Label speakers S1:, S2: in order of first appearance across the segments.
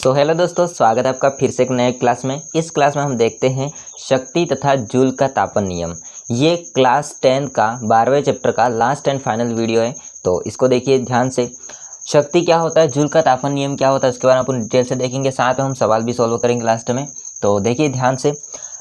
S1: तो हेलो दोस्तों, स्वागत है आपका फिर से एक नए क्लास में। इस क्लास में हम देखते हैं शक्ति तथा जूल का तापन नियम। ये क्लास 10 का 12वें चैप्टर का लास्ट एंड फाइनल वीडियो है, तो इसको देखिए ध्यान से। शक्ति क्या होता है, जूल का तापन नियम क्या होता है, उसके बारे में अपन डिटेल से देखेंगे, साथ में हम सवाल भी सॉल्व करेंगे लास्ट में। तो देखिए ध्यान से,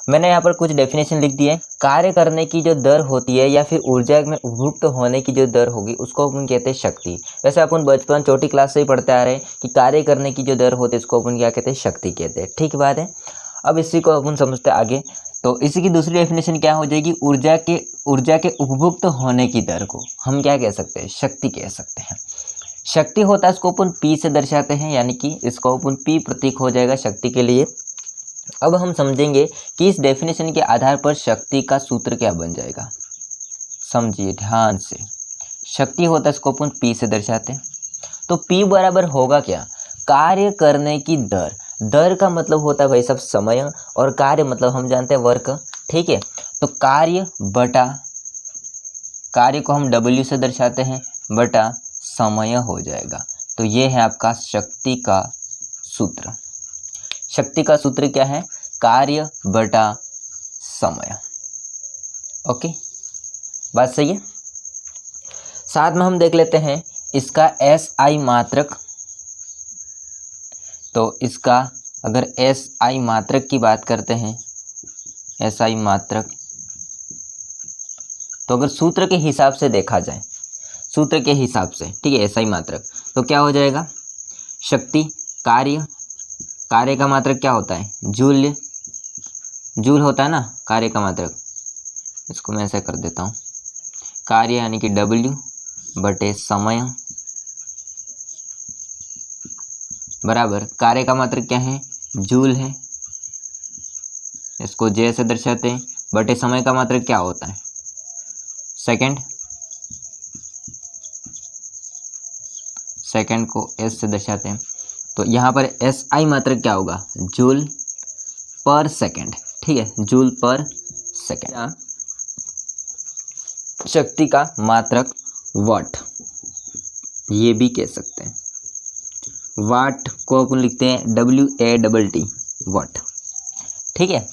S1: मैंने यहाँ पर कुछ डेफिनेशन लिख दी है। कार्य करने की जो दर होती है या फिर ऊर्जा में उपभुक्त होने की जो दर होगी उसको अपन कहते हैं शक्ति। वैसे अपन बचपन छोटी क्लास से ही पढ़ते आ रहे हैं कि कार्य करने की जो दर होती है इसको अपन क्या कहते हैं, शक्ति कहते हैं। ठीक बात है। अब इसी को अपन समझते हैं आगे। तो इसी की दूसरी डेफिनेशन क्या हो जाएगी, ऊर्जा के उपभुक्त होने की दर को हम क्या कह सकते हैं, शक्ति कह सकते हैं। शक्ति होता है इसको अपन P से दर्शाते हैं, यानी कि इसको अपन P प्रतीक हो जाएगा शक्ति के लिए। अब हम समझेंगे कि इस डेफिनेशन के आधार पर शक्ति का सूत्र क्या बन जाएगा। समझिए ध्यान से, शक्ति होता है इसको अपन P से दर्शाते हैं। तो P बराबर होगा क्या, कार्य करने की दर। दर का मतलब होता है भाई सब समय, और कार्य मतलब हम जानते हैं वर्क। ठीक है, तो कार्य बटा, कार्य को हम W से दर्शाते हैं, बटा समय हो जाएगा। तो ये है आपका शक्ति का सूत्र। शक्ति का सूत्र क्या है, कार्य बटा समय। ओके, बात सही है। साथ में हम देख लेते हैं इसका SI मात्रक। तो इसका अगर SI मात्रक की बात करते हैं, SI मात्रक, तो अगर सूत्र के हिसाब से देखा जाए, सूत्र के हिसाब से, ठीक है, SI मात्रक, तो क्या हो जाएगा, शक्ति कार्य, कार्य का मात्रक क्या होता है, जूल, जूल होता है ना कार्य का मात्रक। इसको मैं ऐसे कर देता हूँ, कार्य यानी कि W बटे समय बराबर कार्य का मात्रक क्या है, जूल है, इसको J से दर्शाते हैं, बटे समय का मात्रक क्या होता है, सेकंड, सेकंड को S से दर्शाते हैं। तो यहाँ पर SI मात्रक क्या होगा, जूल पर सेकंड। ठीक है, जूल पर सेकंड। शक्ति का मात्रक वाट, ये भी कह सकते हैं। वाट को अपन लिखते हैं WATT, वाट। ठीक है,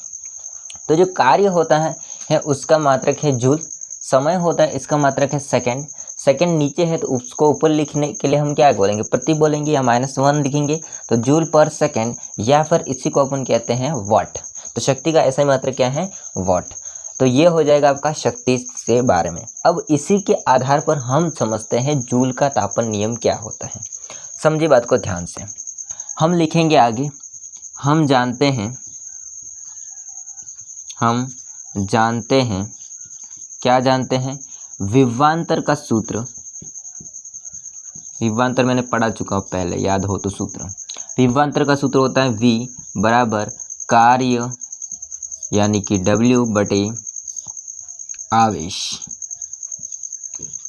S1: तो जो कार्य होता है उसका मात्रक है जूल, समय होता है इसका मात्रक है सेकंड। सेकंड नीचे है तो उसको ऊपर लिखने के लिए हम क्या बोलेंगे, प्रति बोलेंगे या -1 लिखेंगे, तो जूल पर सेकंड, या फिर इसी को अपन कहते हैं वाट। तो शक्ति का ऐसा ही मात्रक क्या है, वाट। तो ये हो जाएगा आपका शक्ति के बारे में। अब इसी के आधार पर हम समझते हैं जूल का तापन नियम क्या होता है। समझिए बात को ध्यान से, हम लिखेंगे आगे। हम जानते हैं, क्या जानते हैं, विभवांतर का सूत्र। विभवांतर मैंने पढ़ा चुका हूँ पहले, याद हो तो सूत्र। विभवांतर का सूत्र होता है V बराबर कार्य यानी कि W बटे आवेश।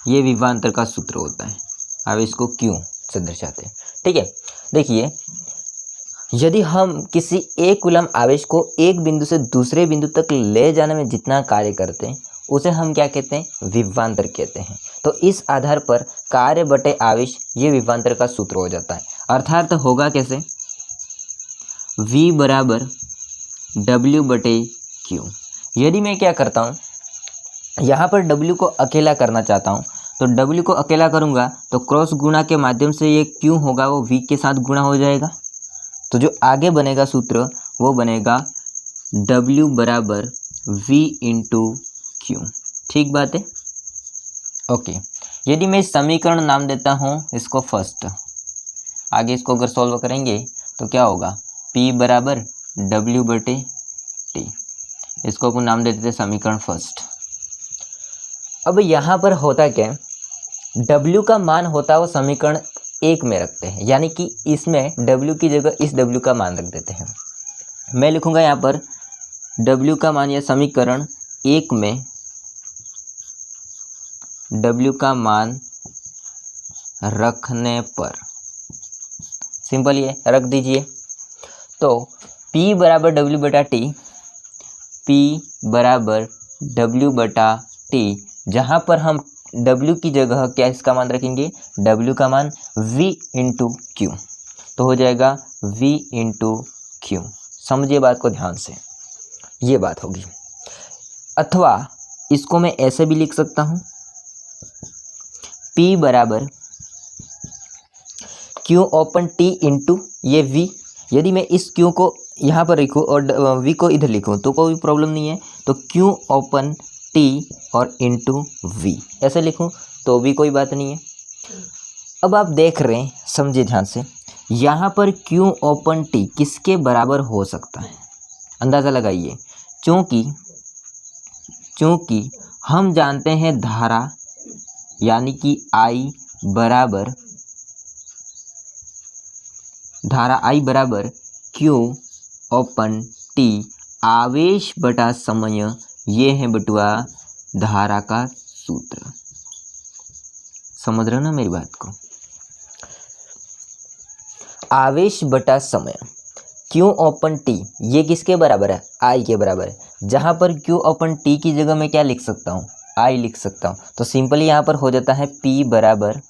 S1: ये विभवांतर का सूत्र होता है, आवेश को Q से दर्शाते हैं। ठीक है, देखिए यदि हम किसी एक कूलम आवेश को एक बिंदु से दूसरे बिंदु तक ले जाने में जितना कार्य करते हैं उसे हम क्या कहते हैं, विभवांतर कहते हैं। तो इस आधार पर कार्य बटे आवेश ये विभवांतर का सूत्र हो जाता है। अर्थात होगा कैसे, V बराबर W बटे Q। यदि मैं क्या करता हूँ, यहाँ पर W को अकेला करना चाहता हूँ, तो W को अकेला करूँगा तो क्रॉस गुणा के माध्यम से ये Q होगा वो V के साथ गुणा हो जाएगा। तो जो आगे बनेगा सूत्र वो बनेगा W बराबर V इंटू Q। ठीक बात है, ओके। यदि मैं इस समीकरण नाम देता हूँ इसको फर्स्ट, आगे इसको अगर सॉल्व करेंगे तो क्या होगा, P बराबर W बटे T। इसको अपन नाम देते थे समीकरण फर्स्ट। अब यहाँ पर होता क्या है, W का मान होता है वो समीकरण 1 में रखते हैं, यानी कि इसमें W की जगह इस W का मान रख देते हैं। मैं लिखूँगा यहाँ पर W का मान, या समीकरण 1 में W का मान रखने पर, सिंपल ये रख दीजिए। तो P बराबर W बटा T, P बराबर W बटा T, जहाँ पर हम W की जगह क्या इसका मान रखेंगे, W का मान V इंटू Q। तो हो जाएगा V इंटू क्यू। समझिए बात को ध्यान से, ये बात होगी। अथवा इसको मैं ऐसे भी लिख सकता हूँ, P बराबर Q ओपन T इंटू ये V। यदि मैं इस Q को यहाँ पर लिखूँ और V को इधर लिखूँ तो कोई प्रॉब्लम नहीं है, तो Q ओपन T और इंटू V ऐसे लिखूँ तो भी कोई बात नहीं है। अब आप देख रहे हैं, समझिए ध्यान से, यहाँ पर Q ओपन T किसके बराबर हो सकता है, अंदाज़ा लगाइए। चूँकि हम जानते हैं धारा यानी कि I बराबर Q ओपन T आवेश बटा समय, ये है बटुआ धारा का सूत्र। समझ रहे हो ना मेरी बात को? आवेश बटा समय Q ओपन T ये किसके बराबर है, I के बराबर है। जहाँ पर Q ओपन T की जगह मैं क्या लिख सकता हूँ, I लिख सकता हूँ। तो सिंपली यहाँ पर हो जाता है P बराबर,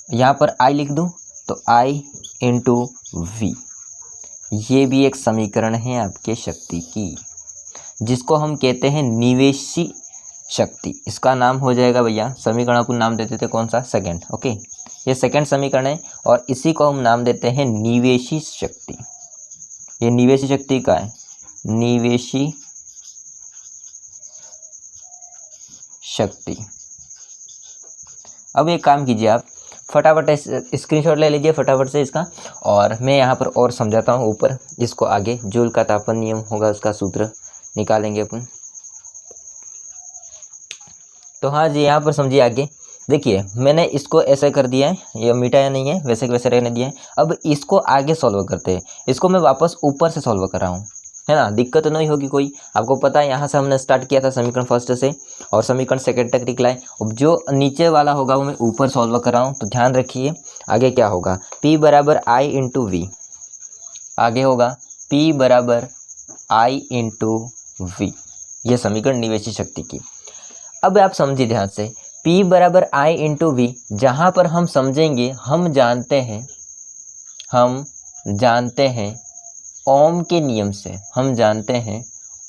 S1: यहाँ पर I लिख दूँ तो I इंटू V। ये भी एक समीकरण है आपके शक्ति की, जिसको हम कहते हैं निवेशी शक्ति। इसका नाम हो जाएगा भैया, समीकरण अपन नाम देते थे कौन सा, सेकंड। ओके, ये सेकंड समीकरण है और इसी को हम नाम देते हैं निवेशी शक्ति। ये निवेशी शक्ति का है, निवेशी शक्ति। अब एक काम कीजिए, आप फटाफट स्क्रीनशॉट ले लीजिए फटाफट से इसका, और मैं यहाँ पर और समझाता हूँ ऊपर। इसको आगे जूल का तापन नियम होगा, उसका सूत्र निकालेंगे अपन। तो हाँ जी, यहाँ पर समझिए आगे। देखिए मैंने इसको ऐसे कर दिया है, ये मिटाया नहीं है, वैसे के वैसे रहने दिया है। अब इसको आगे सॉल्व करते हैं। इसको मैं वापस ऊपर से सॉल्व कर रहा हूँ, है ना, दिक्कत तो नहीं होगी कोई। आपको पता है यहाँ से हमने स्टार्ट किया था समीकरण फर्स्ट से और समीकरण सेकंड तक निकला है। अब जो नीचे वाला होगा वो मैं ऊपर सॉल्व कर रहा हूँ। तो ध्यान रखिए आगे क्या होगा, P बराबर I इंटू V। आगे होगा P बराबर I इंटू V, ये समीकरण निवेशी शक्ति की। अब आप समझिए ध्यान से, P बराबर I इंटू V, जहाँ पर हम समझेंगे, हम जानते हैं ओम के नियम से, हम जानते हैं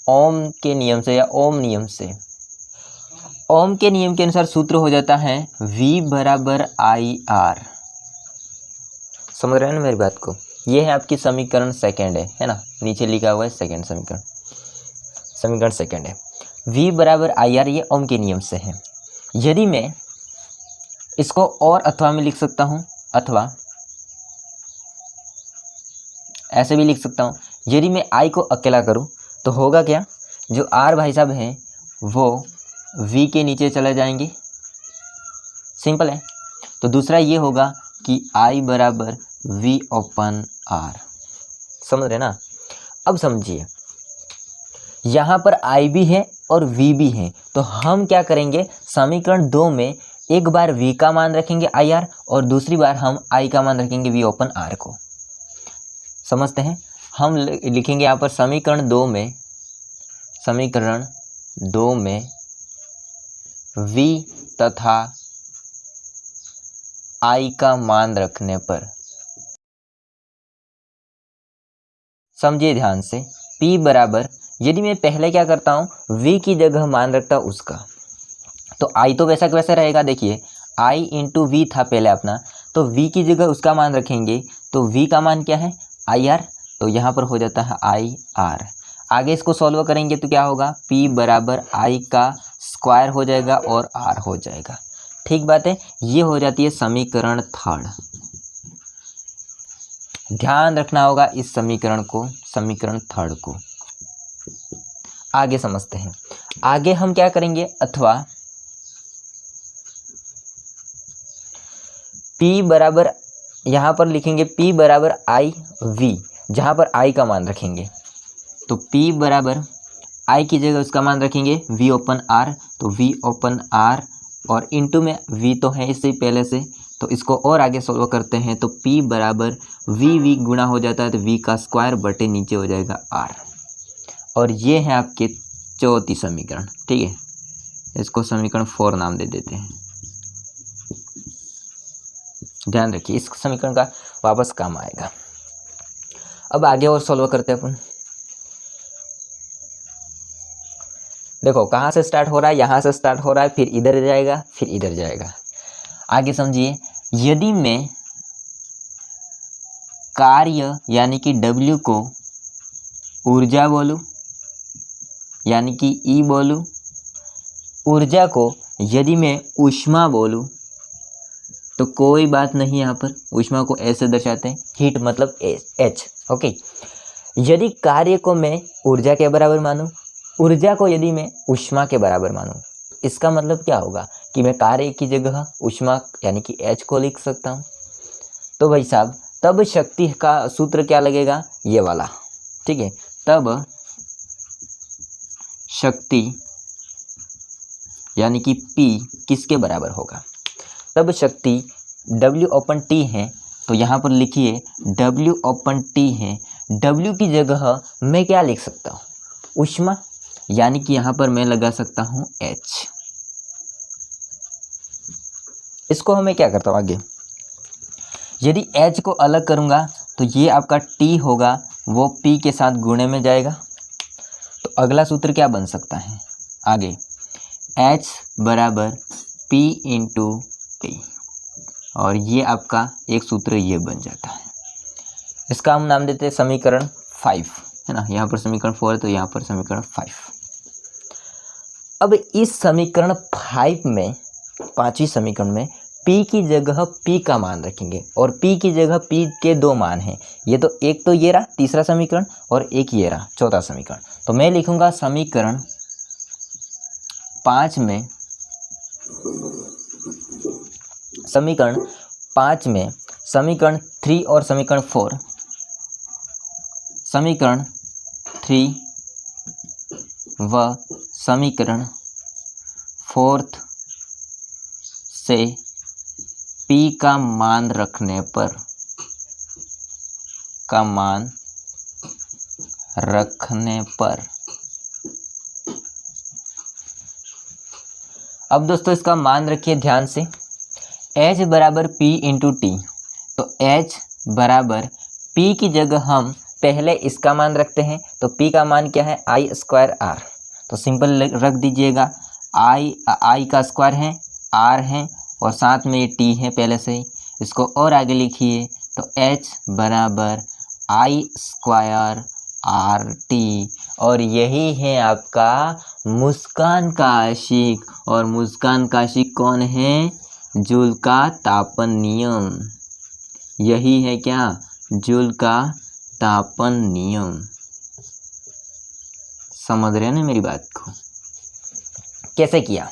S1: ओम के नियम से या ओम नियम से। ओम के नियम के अनुसार सूत्र हो जाता है V बराबर IR। समझ रहे हैं ना मेरी बात को? ये है आपकी समीकरण सेकंड है ना, नीचे लिखा हुआ है सेकंड समीकरण, समीकरण सेकंड है। V बराबर IR, ये ओम के नियम से है। यदि मैं इसको और अथवा में लिख सकता हूँ, अथवा ऐसे भी लिख सकता हूँ। यदि मैं I को अकेला करूँ तो होगा क्या, जो R भाई साहब हैं वो V के नीचे चले जाएंगे, सिंपल है। तो दूसरा ये होगा कि I बराबर V ओपन R। समझ रहे ना? अब समझिए, यहाँ पर I भी है और V भी है, तो हम क्या करेंगे, समीकरण 2 में एक बार V का मान रखेंगे IR और दूसरी बार हम I का मान रखेंगे V ओपन R को। समझते हैं? हम लिखेंगे यहाँ पर समीकरण 2 में V तथा I का मान रखने पर, समझिए ध्यान से, P बराबर, यदि मैं पहले क्या करता हूँ, V की जगह मान रखता हूँ उसका, तो I तो वैसा वैसा रहेगा। देखिए I इंटू V था पहले अपना, तो V की जगह उसका मान रखेंगे, तो V का मान क्या है, IR, तो यहाँ पर हो जाता है IR। आगे इसको सॉल्व करेंगे तो क्या होगा, P बराबर I का स्क्वायर हो जाएगा और R हो जाएगा। ठीक बात है, ये हो जाती है समीकरण थर्ड। ध्यान रखना होगा इस समीकरण को, समीकरण थर्ड को। आगे समझते हैं। आगे हम क्या करेंगे, अथवा P बराबर, यहाँ पर लिखेंगे P बराबर I V, जहाँ पर I का मान रखेंगे, तो P बराबर I की जगह उसका मान रखेंगे V ओपन R, तो V ओपन R और इंटू में V तो है इससे पहले से, तो इसको और आगे सोल्व करते हैं, तो P बराबर V गुणा हो जाता है, तो V का स्क्वायर बटे नीचे हो जाएगा R। और ये है आपके चौथी समीकरण। ठीक है, इसको समीकरण 4 नाम दे देते हैं। ध्यान रखिए, इस समीकरण का वापस काम आएगा। अब आगे और सॉल्व करते हैं अपन। देखो कहाँ से स्टार्ट हो रहा है, यहाँ से स्टार्ट हो रहा है, फिर इधर जाएगा, फिर इधर जाएगा। आगे समझिए, यदि मैं कार्य यानी कि W को ऊर्जा बोलूं, यानी कि E बोलूं, ऊर्जा को यदि मैं ऊष्मा बोलूं तो कोई बात नहीं, यहाँ पर ऊष्मा को ऐसे दर्शाते हैं, हीट मतलब H। ओके, यदि कार्य को मैं ऊर्जा के बराबर मानूं, ऊर्जा को यदि मैं ऊष्मा के बराबर मानूं, इसका मतलब क्या होगा कि मैं कार्य की जगह ऊष्मा यानी कि H को लिख सकता हूं। तो भाई साहब तब शक्ति का सूत्र क्या लगेगा, ये वाला, ठीक है। तब शक्ति यानी कि P किसके बराबर होगा, तब शक्ति W/T है, तो यहाँ पर लिखिए W/T है। W की जगह मैं क्या लिख सकता हूँ, ऊष्मा, यानी कि यहाँ पर मैं लगा सकता हूँ H। इसको हमें क्या करता हूँ आगे, यदि H को अलग करूँगा तो ये आपका T होगा, वो P के साथ गुणे में जाएगा। तो अगला सूत्र क्या बन सकता है आगे, H बराबर P इंटू T, और ये आपका एक सूत्र ये बन जाता है। इसका हम नाम देते हैं समीकरण 5, है ना। यहाँ पर समीकरण 4 है तो यहाँ पर समीकरण 5। अब इस समीकरण 5 में, पांचवी समीकरण में P की जगह P का मान रखेंगे, और P की जगह P के दो मान हैं। ये तो एक तो ये रहा तीसरा समीकरण, और एक ये रहा चौथा समीकरण। तो मैं लिखूंगा समीकरण 5 में, समीकरण 5 में समीकरण 3 और समीकरण 4, समीकरण 3 व समीकरण 4 से P का मान रखने पर, अब दोस्तों इसका मान रखिए ध्यान से, H बराबर P इंटू T। तो H बराबर P की जगह हम पहले इसका मान रखते हैं, तो P का मान क्या है, I²R। तो सिंपल रख दीजिएगा, I का स्क्वायर है, R है, और साथ में ये T है पहले से ही। इसको और आगे लिखिए तो H बराबर I² RT, और यही है आपका मुस्कान का आशिक। और मुस्कान का आशिक कौन है, जूल का तापन नियम। यही है क्या, जूल का तापन नियम। समझ रहे हैं ना मेरी बात को, कैसे किया।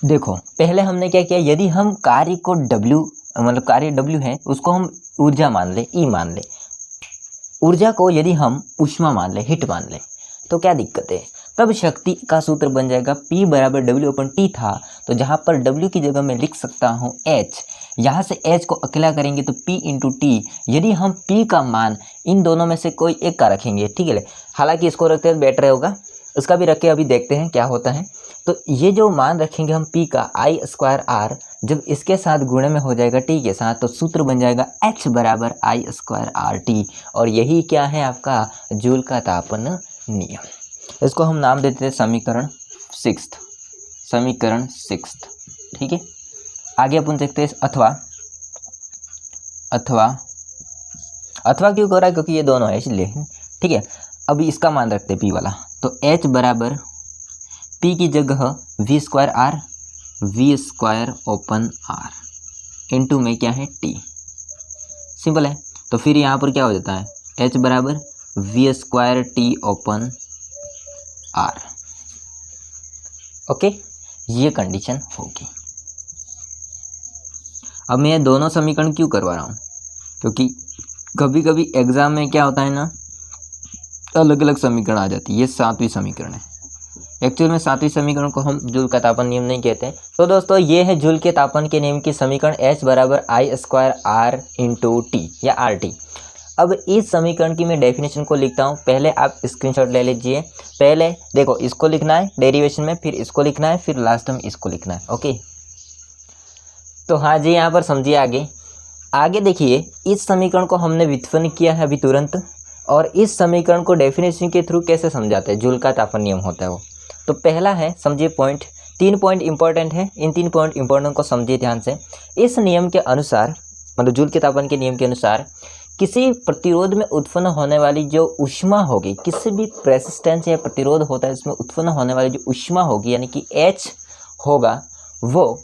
S1: देखो पहले हमने क्या किया, यदि हम कार्य को W मतलब कार्य W है उसको हम ऊर्जा मान ले, E मान ले। ऊर्जा को यदि हम ऊष्मा मान ले, हीट मान ले, तो क्या दिक्कत है, तब शक्ति का सूत्र बन जाएगा P बराबर W/T था। तो जहाँ पर W की जगह मैं लिख सकता हूँ H, यहाँ से H को अकेला करेंगे तो P इंटू T। यदि हम P का मान इन दोनों में से कोई एक का रखेंगे, ठीक है, हालांकि इसको रखते हैं बेटर होगा, इसका भी रख के अभी देखते हैं क्या होता है। तो ये जो मान रखेंगे हम P का I²R, जब इसके साथ गुणे में हो जाएगा T के साथ, तो सूत्र बन जाएगा H बराबर I²RT। और यही क्या है आपका जूल का तापन नियम। इसको हम नाम देते हैं समीकरण 6, समीकरण 6, ठीक है। आगे अपन देखते हैं अथवा क्यों कर रहा है, क्योंकि ये दोनों है इसलिए, ठीक है। अभी इसका मान रखते हैं P वाला, तो H बराबर P की जगह V²R इंटू में क्या है T, सिंपल है। तो फिर यहाँ पर क्या हो जाता है, H बराबर V²T/R। ओके, ये कंडीशन होगी। अब मैं ये दोनों समीकरण क्यों करवा रहा हूँ, क्योंकि कभी कभी एग्जाम में क्या होता है ना, अलग अलग समीकरण आ जाती है। ये 7वीं समीकरण है, एक्चुअल में 7वीं समीकरण को हम जूल का तापन नियम नहीं कहते। तो दोस्तों ये है जूल के तापन के नियम की समीकरण H बराबर I² इंटू T या RT। अब इस समीकरण की मैं डेफिनेशन को लिखता हूँ, पहले आप स्क्रीनशॉट ले लीजिए। पहले देखो इसको लिखना है डेरिवेशन में, फिर इसको लिखना है, फिर लास्ट में इसको लिखना है। ओके, तो हाँ जी, यहाँ पर समझिए आगे। आगे देखिए, इस समीकरण को हमने व्युत्पन्न किया है अभी तुरंत, और इस समीकरण को डेफिनेशन के थ्रू कैसे समझाते हैं, जूल का तापन नियम होता है वो। तो पहला है, समझिए पॉइंट, 3 पॉइंट इंपॉर्टेंट है, इन 3 पॉइंट इंपॉर्टेंट को समझिए ध्यान से। इस नियम के अनुसार, मतलब जूल के तापन के नियम के अनुसार, किसी प्रतिरोध में उत्पन्न होने वाली जो ऊष्मा होगी, किसी भी रेजिस्टेंस या प्रतिरोध होता है इसमें उत्पन्न होने वाली जो ऊष्मा होगी, यानी कि H होगा, वो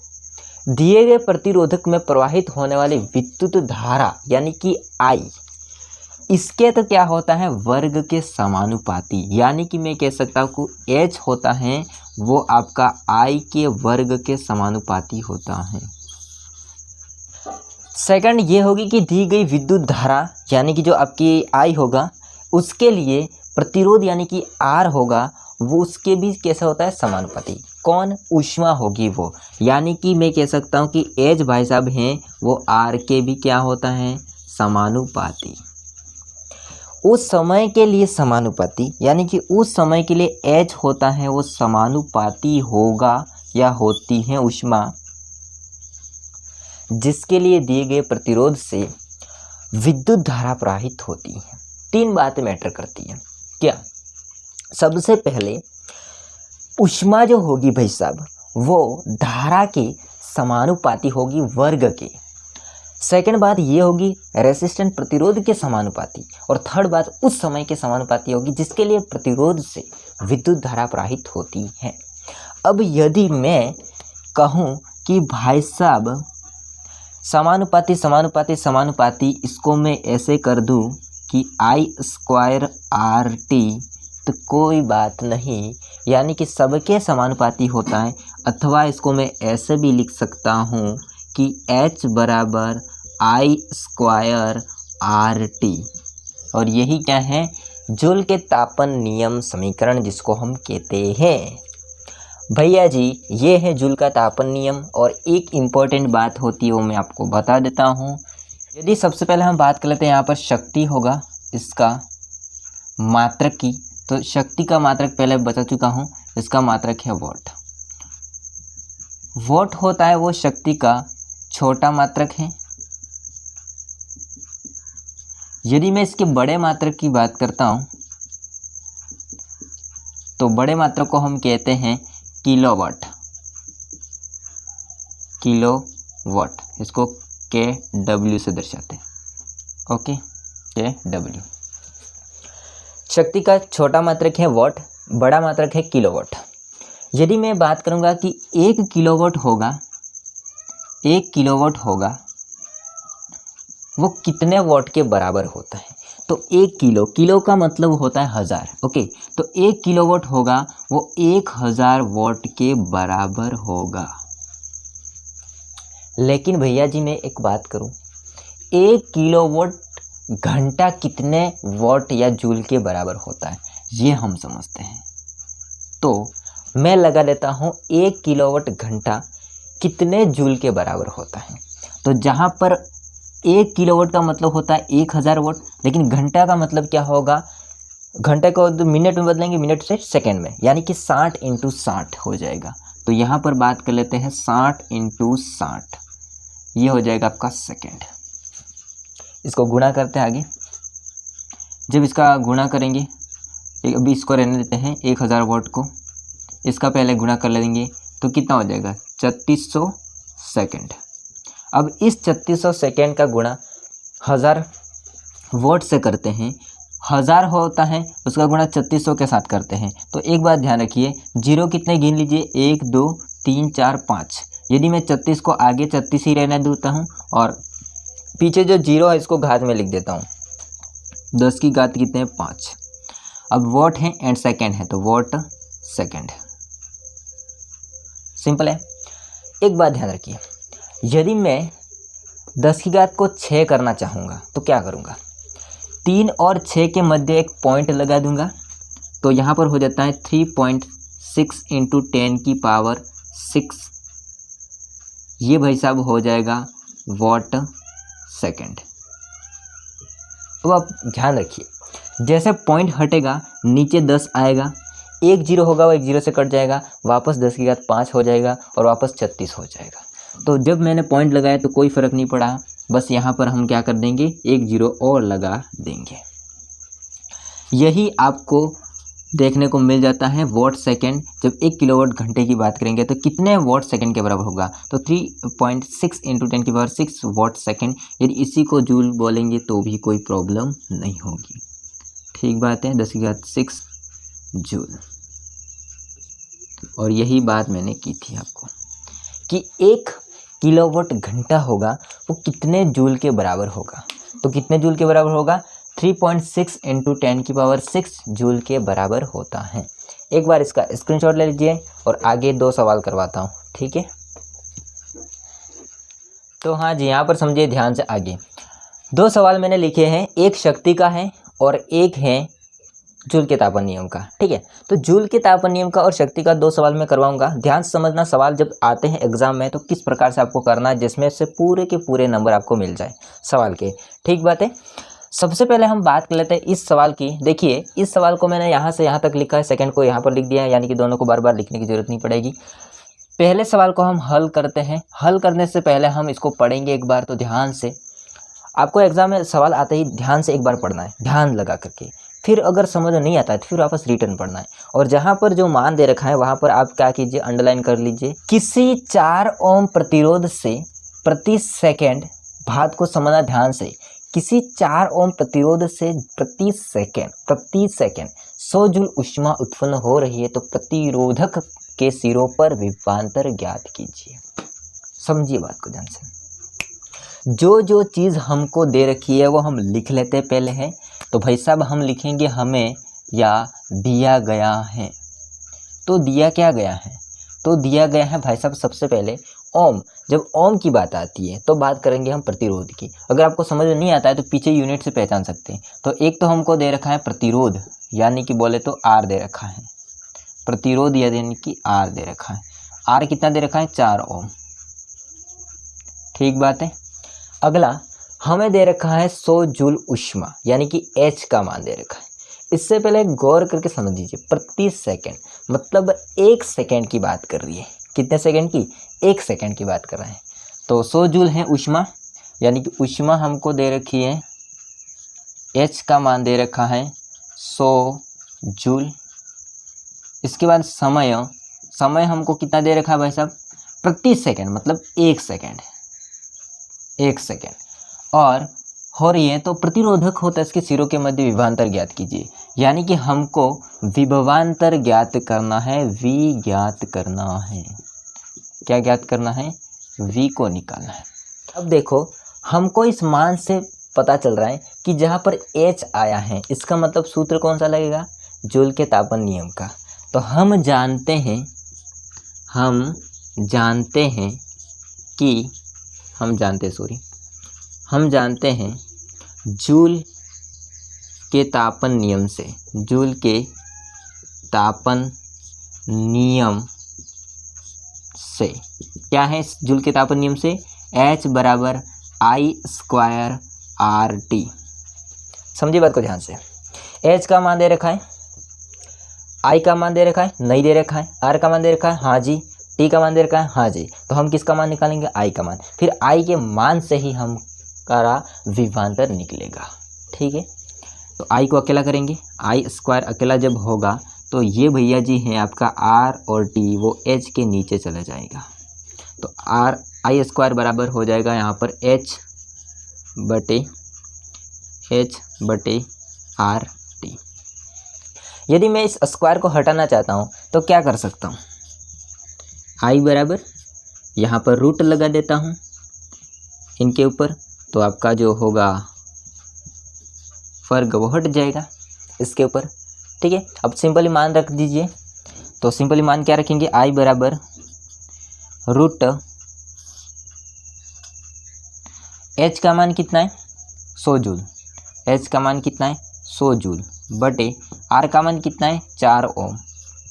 S1: दिए गए प्रतिरोधक में प्रवाहित होने वाली विद्युत धारा यानी कि I, इसके तो क्या होता है, वर्ग के समानुपाती। यानी कि मैं कह सकता हूँ कि H होता है वो आपका I के वर्ग के समानुपाती होता है। सेकंड ये होगी कि दी गई विद्युत धारा यानी कि जो आपकी I होगा, उसके लिए प्रतिरोध यानी कि R होगा, वो उसके भी कैसा होता है, समानुपाती। कौन, ऊष्मा होगी वो, यानी कि मैं कह सकता हूँ कि H भाई साहब हैं वो R के भी क्या होता है, समानुपाती। उस समय के लिए समानुपाती, यानी कि उस समय के लिए H होता है वो समानुपाती होगा या होती है ऊष्मा, जिसके लिए दिए गए प्रतिरोध से विद्युत धारा प्रवाहित होती है। 3 बातें मैटर करती हैं। क्या, सबसे पहले ऊष्मा जो होगी भाई साहब वो धारा के समानुपाती होगी, वर्ग के। सेकंड बात ये होगी रेसिस्टेंट प्रतिरोध के समानुपाती, और थर्ड बात उस समय के समानुपाती होगी जिसके लिए प्रतिरोध से विद्युत धारा प्रवाहित होती है। अब यदि मैं कहूँ कि भाई साहब समानुपाती समानुपाती समानुपाती, इसको मैं ऐसे कर दूँ कि I² RT, तो कोई बात नहीं, यानी कि सबके समानुपाती होता है। अथवा इसको मैं ऐसे भी लिख सकता हूँ कि H बराबर I² RT, और यही क्या है, जूल के तापन नियम समीकरण जिसको हम कहते हैं। भैया जी ये है जूल का तापन नियम। और एक इम्पॉर्टेंट बात होती है वो मैं आपको बता देता हूँ। यदि सबसे पहले हम बात कर लेते हैं, यहाँ पर शक्ति होगा इसका मात्रक की, तो शक्ति का मात्रक पहले बता चुका हूँ, इसका मात्रक है वॉट। वॉट होता है वो शक्ति का छोटा मात्रक है। यदि मैं इसके बड़े मात्रक की बात करता हूँ तो बड़े मात्रक को हम कहते हैं किलोवाट। किलोवाट, इसको KW से दर्शाते हैं। Okay, KW। शक्ति का छोटा मात्रक है वॉट, बड़ा मात्रक है किलोवाट। यदि मैं बात करूंगा कि 1 किलोवाट होगा, 1 किलोवाट होगा वो कितने वॉट के बराबर होता है, तो 1 किलो, किलो का मतलब होता है 1000। ओके, तो 1 किलोवाट होगा वो 1000 वॉट के बराबर होगा। लेकिन भैया जी मैं एक बात करूं, 1 किलोवाट घंटा कितने वॉट या जूल के बराबर होता है, ये हम समझते हैं। तो मैं लगा देता हूं 1 किलोवाट घंटा कितने जूल के बराबर होता है। तो जहां पर 1 किलोवाट का मतलब होता है 1000 वॉट, लेकिन घंटा का मतलब क्या होगा, घंटे को मिनट में बदलेंगे, मिनट से सेकंड में, यानी कि 60 × 60 हो जाएगा। तो यहाँ पर बात कर लेते हैं 60 × 60, ये हो जाएगा आपका सेकंड। इसको गुणा करते हैं आगे। जब इसका गुणा करेंगे, अभी इसको रहने देते हैं 1000 वॉट को, इसका पहले गुणा कर लेंगे तो कितना हो जाएगा 3600 सेकंड। अब इस 3600 सेकेंड का गुणा 1000 वॉट से करते हैं, 1000 होता है उसका गुणा 3600 के साथ करते हैं। तो एक बात ध्यान रखिए, जीरो कितने गिन लीजिए, 1 2 3 4 5। यदि मैं 36 को आगे 36 ही रहने देता हूँ और पीछे जो जीरो है इसको घात में लिख देता हूँ, 10 की घात कितने 5। अब वॉट है एंड सेकेंड है तो वॉट सेकेंड, सिंपल है। एक बात ध्यान रखिए, यदि मैं 10 की घात को 6 करना चाहूँगा तो क्या करूँगा, 3 और 6 के मध्य एक पॉइंट लगा दूंगा, तो यहाँ पर हो जाता है 3.6 × 10 की पावर 6, ये भाई साहब हो जाएगा वॉट सेकेंड। अब आप ध्यान रखिए, जैसे पॉइंट हटेगा नीचे 10 आएगा, एक जीरो होगा वो एक जीरो से कट जाएगा, वापस 10 की घात 5 हो जाएगा और वापस 36 हो जाएगा। तो जब मैंने पॉइंट लगाया तो कोई फ़र्क नहीं पड़ा, बस यहाँ पर हम क्या कर देंगे, एक जीरो और लगा देंगे। यही आपको देखने को मिल जाता है वॉट सेकंड। जब 1 किलोवाट घंटे की बात करेंगे तो कितने वॉट सेकंड के बराबर होगा, तो 3.6 इंटू 10⁻6 वॉट सेकंड। यदि इसी को जूल बोलेंगे तो भी कोई प्रॉब्लम नहीं होगी। ठीक बात है, 10⁻6 जूल। और यही बात मैंने की थी आपको कि 1 किलोवाट घंटा होगा वो कितने जूल के बराबर होगा, तो कितने जूल के बराबर होगा, 3.6 इंटू 10⁻6 जूल के बराबर होता है। एक बार इसका स्क्रीनशॉट ले लीजिए और आगे 2 सवाल करवाता हूँ, ठीक है। तो हाँ जी, यहाँ पर समझिए ध्यान से आगे। 2 सवाल मैंने लिखे हैं, एक शक्ति का है और एक है जूल के तापन नियम का, ठीक है। तो जूल के तापन नियम का और शक्ति का 2 सवाल मैं करवाऊंगा। ध्यान से समझना, सवाल जब आते हैं एग्जाम में तो किस प्रकार से आपको करना है, जिसमें से पूरे के पूरे नंबर आपको मिल जाए सवाल के। ठीक बात है। सबसे पहले हम बात कर लेते हैं इस सवाल की। देखिए, इस सवाल को मैंने यहाँ से यहाँ तक लिखा है, सेकंड को यहाँ पर लिख दिया है, यानी कि दोनों को बार बार लिखने की जरूरत नहीं पड़ेगी। पहले सवाल को हम हल करते हैं। हल करने से पहले हम इसको पढ़ेंगे एक बार, तो ध्यान से। आपको एग्जाम में सवाल आते ही ध्यान से एक बार पढ़ना है, ध्यान लगा करके। फिर अगर समझ नहीं आता है तो फिर वापस रिटर्न पढ़ना है। और जहाँ पर जो मान दे रखा है वहाँ पर आप क्या कीजिए, अंडरलाइन कर लीजिए। किसी 4 ओम प्रतिरोध से प्रति सेकंड, बात को समझना ध्यान से, किसी 4 ओम प्रतिरोध से प्रति सेकंड 100 जूल ऊष्मा उत्पन्न हो रही है, तो प्रतिरोधक के सिरों पर विभवांतर ज्ञात कीजिए। समझिए बात को ध्यान से। जो चीज़ हमको दे रखी है वो हम लिख लेते हैं पहले है। तो भाई साहब हम लिखेंगे हमें या दिया गया है। तो दिया क्या गया है, तो दिया गया है भाई साहब सबसे पहले ओम। जब ओम की बात आती है तो बात करेंगे हम प्रतिरोध की। अगर आपको समझ में नहीं आता है तो पीछे यूनिट से पहचान सकते हैं। तो एक तो हमको दे रखा है प्रतिरोध, यानी कि बोले तो आर दे रखा है। प्रतिरोध यानी कि आर दे रखा है। आर कितना दे रखा है, 4 ओम। ठीक बात है। अगला हमें दे रखा है 100 जूल ऊष्मा, यानी कि H का मान दे रखा है। इससे पहले गौर करके समझ लीजिए, प्रति सेकंड मतलब 1 सेकंड की बात कर रही है। कितने सेकंड की, 1 सेकंड की बात कर रहे हैं। तो 100 जूल है ऊष्मा, यानी कि ऊष्मा हमको दे रखी है, H का मान दे रखा है 100 जूल। इसके बाद समय हमको कितना दे रखा है भाई साहब, प्रति सेकंड मतलब 1 सेकंड। और हो रही है तो प्रतिरोधक होता है, इसके सिरों के मध्य विभवांतर ज्ञात कीजिए, यानी कि हमको विभवांतर ज्ञात करना है, V ज्ञात करना है। क्या ज्ञात करना है, V को निकालना है। अब देखो, हमको इस मान से पता चल रहा है कि जहाँ पर H आया है इसका मतलब सूत्र कौन सा लगेगा, जूल के तापन नियम का। तो हम जानते हैं जूल के तापन नियम से, जूल के तापन नियम से क्या है, जूल के तापन नियम से H बराबर I² RT। समझिए बात को ध्यान से। H का मान दे रखा है, I का मान दे रखा है, नहीं दे रखा है, R का मान दे रखा है, हाँ जी, T का मान दे रखा है, हाँ जी। तो हम किसका मान निकालेंगे, I का मान। फिर I के मान से ही हम का विभवांतर निकलेगा। ठीक है। तो I को अकेला करेंगे, I² अकेला जब होगा तो ये भैया जी हैं आपका R और T, वो H के नीचे चला जाएगा। तो I² बराबर हो जाएगा यहाँ पर H बटे RT। यदि मैं इस स्क्वायर को हटाना चाहता हूँ तो क्या कर सकता हूँ, I बराबर यहाँ पर रूट लगा देता हूँ इनके ऊपर, तो आपका जो होगा फर्क वो हट जाएगा इसके ऊपर। ठीक है। अब सिंपली मान रख दीजिए। तो सिंपली मान क्या रखेंगे, I बराबर रूट H का मान कितना है, 100 जूल। H का मान कितना है, 100 जूल बटे R का मान कितना है, 4 ओम।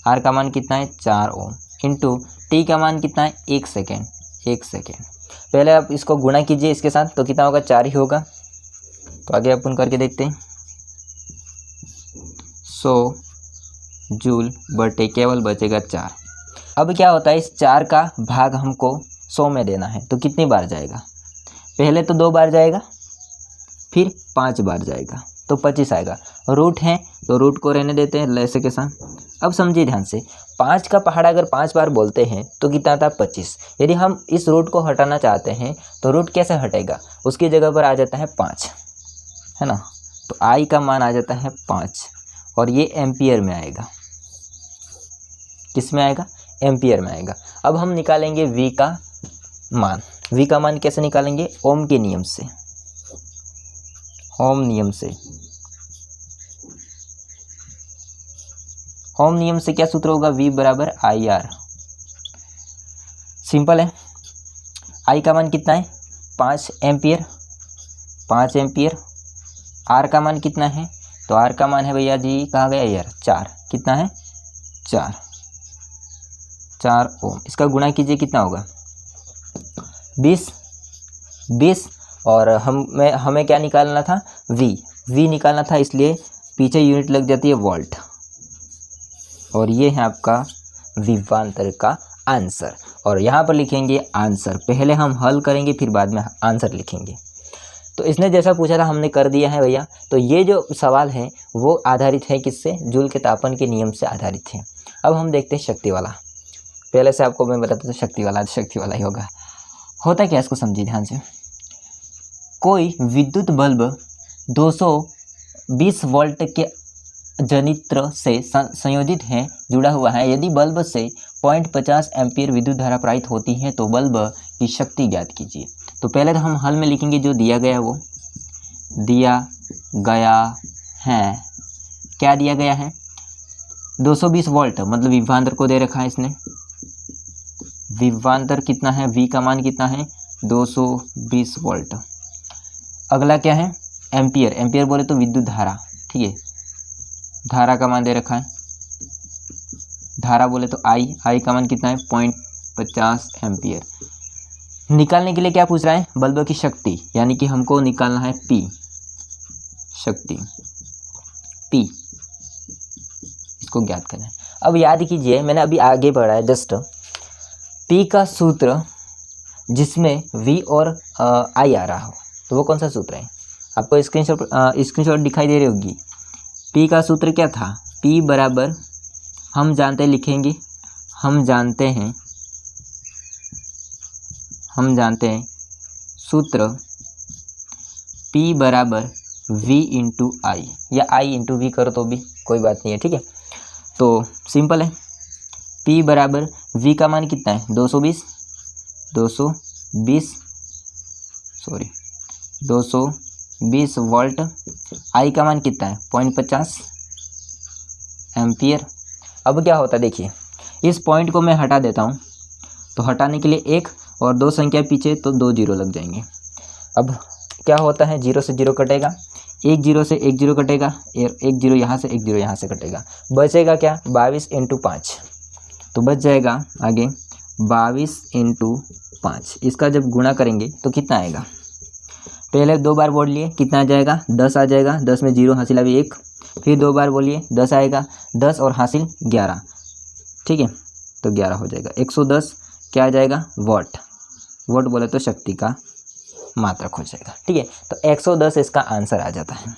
S1: R का मान कितना है, 4 ओम इंटू T का मान कितना है, 1 सेकेंड। पहले आप इसको गुणा कीजिए इसके साथ, तो कितना होगा, 4 ही होगा। तो आगे अपन करके देखते हैं। 100 जूल बटे केवल बचेगा 4। अब क्या होता है, इस 4 का भाग हमको 100 में देना है तो कितनी बार जाएगा? पहले तो 2 बार जाएगा, फिर 5 बार जाएगा तो 25 आएगा। रूट है तो रूट को रहने देते हैं ऐसे के साथ। अब समझिए ध्यान से, 5 का पहाड़ा अगर 5 बार बोलते हैं तो कितना था? 25। यदि हम इस रूट को हटाना चाहते हैं तो रूट कैसे हटेगा? उसकी जगह पर आ जाता है 5, है ना। तो आई का मान आ जाता है 5 और ये एम्पियर में आएगा। किस में आएगा? एम्पियर में आएगा। अब हम निकालेंगे V का मान। V का मान कैसे निकालेंगे? ओम के नियम से। ओम नियम से। ओम नियम से क्या सूत्र होगा? V बराबर IR। सिंपल है। I का मान कितना है? 5 एम्पियर। 5 एम्पियर। R का मान कितना है? तो R का मान है भैया जी, कहाँ गया यार? 4। कितना है? 4 ओम। इसका गुणा कीजिए, कितना होगा? 20 और हमें क्या निकालना था? V निकालना था, इसलिए पीछे यूनिट लग जाती है वोल्ट। और ये है आपका विभवांतर का आंसर। और यहाँ पर लिखेंगे आंसर। पहले हम हल करेंगे फिर बाद में आंसर लिखेंगे। तो इसने जैसा पूछा था हमने कर दिया है भैया। तो ये जो सवाल है वो आधारित है किससे? जूल के तापन के नियम से आधारित है। अब हम देखते हैं शक्ति वाला। पहले से आपको मैं बताता था शक्ति वाला ही होगा। होता क्या, इसको समझिए ध्यान से। कोई विद्युत बल्ब 220 वोल्ट के जनित्र से संयोजित है, जुड़ा हुआ है। यदि बल्ब से 0.50 एम्पीयर विद्युत धारा प्रवाहित होती है तो बल्ब की शक्ति ज्ञात कीजिए। तो पहले तो हम हल में लिखेंगे जो दिया गया, वो दिया गया है। क्या दिया गया है? 220 वोल्ट, मतलब विभवांतर को दे रखा है इसने। विभवांतर कितना है? V का मान कितना है? 220 वोल्ट। अगला क्या है? एम्पियर। एम्पियर बोले तो विद्युत धारा, ठीक है। धारा का मान दे रखा है। धारा बोले तो I का मान कितना है? 0.50 एम्पियर। निकालने के लिए क्या पूछ रहा है? बल्ब की शक्ति, यानी कि हमको निकालना है P, शक्ति P, इसको ज्ञात करना है। अब याद कीजिए, मैंने अभी आगे बढ़ा है जस्ट। P का सूत्र जिसमें V और I आ रहा हो, तो वो कौन सा सूत्र है? आपको स्क्रीनशॉट दिखाई दे रही होगी। P का सूत्र क्या था? P बराबर हम जानते हैं सूत्र P बराबर V इंटू I, या I इंटू V करो तो भी कोई बात नहीं है, ठीक है। तो सिंपल है। P बराबर V का मान कितना है? 220 वोल्ट। I का मान कितना है? 0.50 एम्पियर। अब क्या होता है देखिए, इस पॉइंट को मैं हटा देता हूँ। तो हटाने के लिए 1 और 2 संख्या पीछे, तो 2 जीरो लग जाएंगे। अब क्या होता है? 0 से 0 कटेगा, 1 0 से 1 0 कटेगा, 1 0 यहाँ से 1 0 यहाँ से कटेगा। बचेगा क्या? 22 इंटू 5। तो बच जाएगा आगे 22 इंटू 5। इसका जब गुणा करेंगे तो कितना आएगा? पहले 2 बार बोल लिए, कितना आ जाएगा? 10 आ जाएगा। 10 में 0 हासिल अभी 1, फिर 2 बार बोलिए 10 आएगा। 10 और हासिल 11, ठीक है। तो 11 हो जाएगा। 110 क्या आ जाएगा? वोट बोले तो शक्ति का मात्रक हो जाएगा, ठीक है। तो 110 इसका आंसर आ जाता है।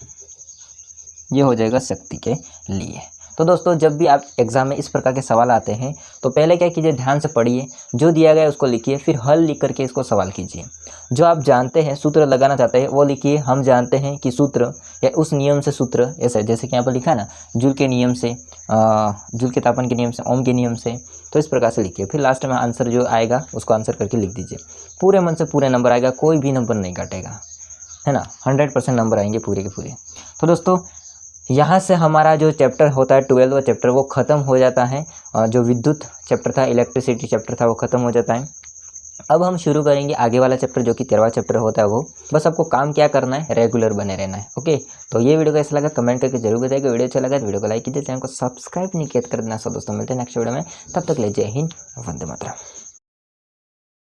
S1: ये हो जाएगा शक्ति के लिए। तो दोस्तों, जब भी आप एग्जाम में इस प्रकार के सवाल आते हैं तो पहले क्या कीजिए, ध्यान से पढ़िए, जो दिया गया है उसको लिखिए, फिर हल लिख करके इसको सवाल कीजिए। जो आप जानते हैं, सूत्र लगाना चाहते हैं, वो लिखिए। हम जानते हैं कि सूत्र या उस नियम से सूत्र, ऐसा जैसे कि यहाँ पर लिखा है ना, जूल के नियम से, जूल के तापन के नियम से, ओम के नियम से। तो इस प्रकार से लिखिए। फिर लास्ट में आंसर जो आएगा उसको आंसर करके लिख दीजिए। पूरे मन से पूरे नंबर आएगा, कोई भी नंबर नहीं काटेगा, है ना। 100% नंबर आएंगे पूरे के पूरे। तो दोस्तों, यहाँ से हमारा जो चैप्टर होता है 12वां चैप्टर, वो ख़त्म हो जाता है। जो विद्युत चैप्टर था, इलेक्ट्रिसिटी चैप्टर था, वो ख़त्म हो जाता है। अब हम शुरू करेंगे आगे वाला चैप्टर, जो कि 13वां चैप्टर होता है। वो बस आपको काम क्या करना है, रेगुलर बने रहना है। ओके, तो ये वीडियो कैसा लगा कमेंट करके जरूर बताइएगा। वीडियो अच्छा लगा तो वीडियो को लाइक कीजिए, चैनल को सब्सक्राइब नहीं किया कर देना। सब दोस्तों, मिलते हैं नेक्स्ट वीडियो में। तब तक ले जय हिंद, वंदे मातरम।